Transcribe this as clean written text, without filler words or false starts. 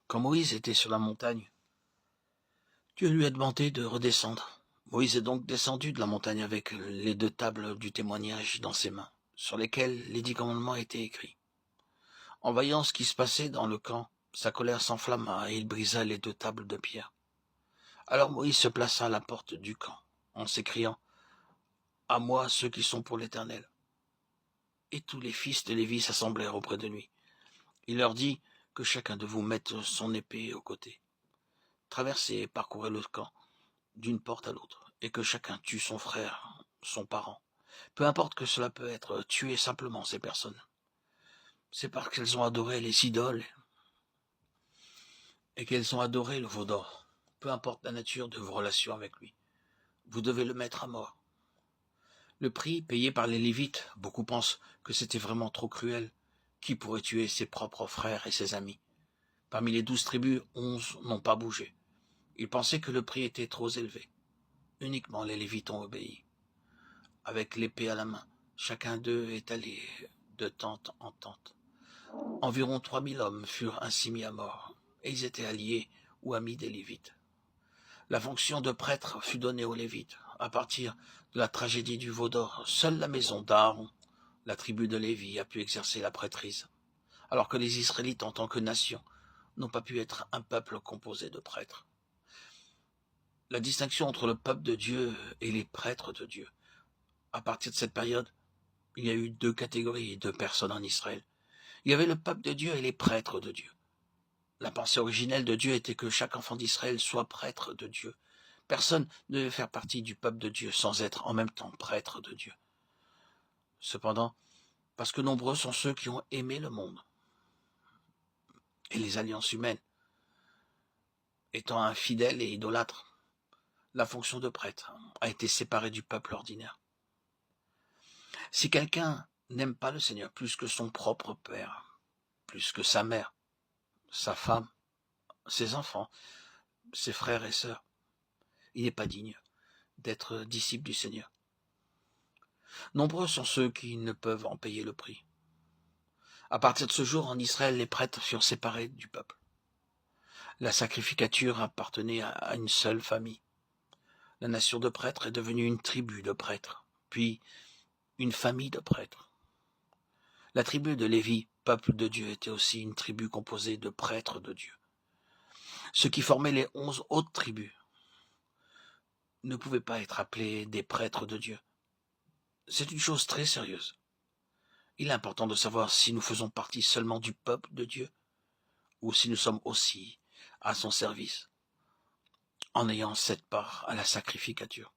Quand Moïse était sur la montagne, Dieu lui a demandé de redescendre. Moïse est donc descendu de la montagne avec les 2 tables du témoignage dans ses mains, sur lesquelles les 10 commandements étaient écrits. En voyant ce qui se passait dans le camp, sa colère s'enflamma et il brisa les 2 tables de pierre. Alors Moïse se plaça à la porte du camp, en s'écriant « À moi ceux qui sont pour l'Éternel ». Et tous les fils de Lévi s'assemblèrent auprès de lui. Il leur dit que chacun de vous mette son épée au côté. Traversez et parcourez le camp, d'une porte à l'autre, et que chacun tue son frère, son parent. Peu importe que cela peut être, tuer simplement ces personnes. C'est parce qu'elles ont adoré les idoles et qu'elles ont adoré le veau d'or. Peu importe la nature de vos relations avec lui. Vous devez le mettre à mort. Le prix payé par les Lévites, beaucoup pensent que c'était vraiment trop cruel. Qui pourrait tuer ses propres frères et ses amis? Parmi les 12 tribus, 11 n'ont pas bougé. Ils pensaient que le prix était trop élevé. Uniquement les Lévites ont obéi. Avec l'épée à la main, chacun d'eux est allé de tente en tente. Environ 3000 hommes furent ainsi mis à mort, et ils étaient alliés ou amis des Lévites. La fonction de prêtre fut donnée aux Lévites. À partir de la tragédie du veau d'or, seule la maison d'Aaron, la tribu de Lévi, a pu exercer la prêtrise, alors que les Israélites, en tant que nation, n'ont pas pu être un peuple composé de prêtres. La distinction entre le peuple de Dieu et les prêtres de Dieu. À partir de cette période, il y a eu 2 catégories de personnes en Israël. Il y avait le peuple de Dieu et les prêtres de Dieu. La pensée originelle de Dieu était que chaque enfant d'Israël soit prêtre de Dieu. Personne ne devait faire partie du peuple de Dieu sans être en même temps prêtre de Dieu. Cependant, parce que nombreux sont ceux qui ont aimé le monde et les alliances humaines, étant infidèles et idolâtres, la fonction de prêtre a été séparée du peuple ordinaire. Si quelqu'un n'aime pas le Seigneur plus que son propre père, plus que sa mère, sa femme, ses enfants, ses frères et sœurs, il n'est pas digne d'être disciple du Seigneur. Nombreux sont ceux qui ne peuvent en payer le prix. À partir de ce jour, en Israël, les prêtres furent séparés du peuple. La sacrificature appartenait à une seule famille. La nation de prêtres est devenue une tribu de prêtres, puis une famille de prêtres. La tribu de Lévi, peuple de Dieu, était aussi une tribu composée de prêtres de Dieu. Ceux qui formaient les 11 autres tribus ne pouvaient pas être appelés des prêtres de Dieu. C'est une chose très sérieuse. Il est important de savoir si nous faisons partie seulement du peuple de Dieu ou si nous sommes aussi à son service, en ayant cette part à la sacrificature.